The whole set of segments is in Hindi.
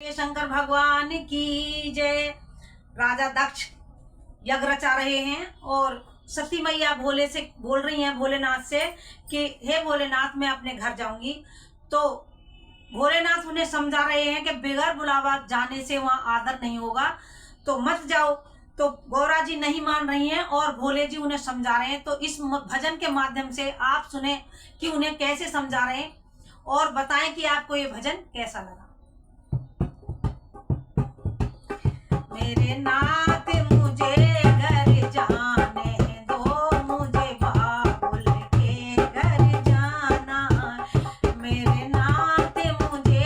बोलिए शंकर भगवान की जय। राजा दक्ष यज्ञ रचा रहे हैं और सती मैया भोले से बोल रही हैं, भोलेनाथ से कि हे भोलेनाथ मैं अपने घर जाऊंगी। तो भोलेनाथ उन्हें समझा रहे हैं कि बगैर बुलावा जाने से वहां आदर नहीं होगा, तो मत जाओ। तो गौरा जी नहीं मान रही हैं और भोले जी उन्हें समझा रहे हैं। तो इस भजन के माध्यम से आप सुने कि उन्हें कैसे समझा रहे हैं और बताएं कि आपको ये भजन कैसा लगा। मेरे नाथ मुझे घर जाने दो, मुझे बाबुल के घर जाना। मेरे नाथ मुझे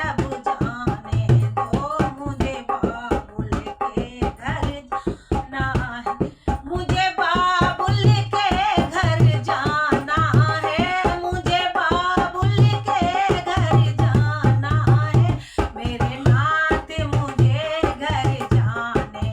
अब जाने दो, मुझे बाबुल के घर जाना है। मुझे बाबुल के घर जाना है, मुझे बाबुल के घर जाना है। मेरे नाथ मुझे घर जाने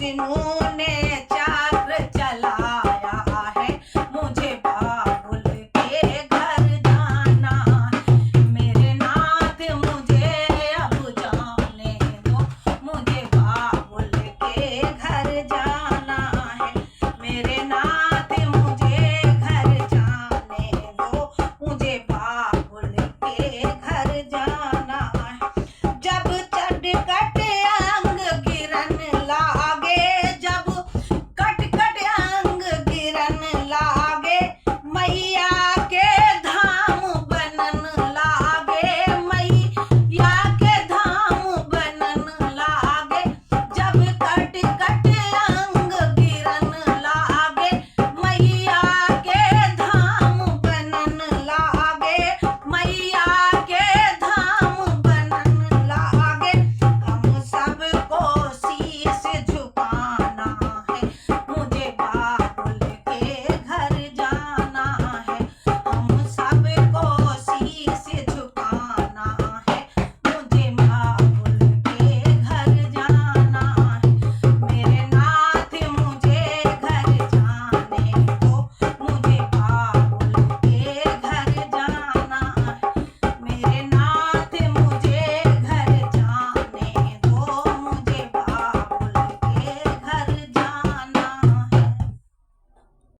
विष्णु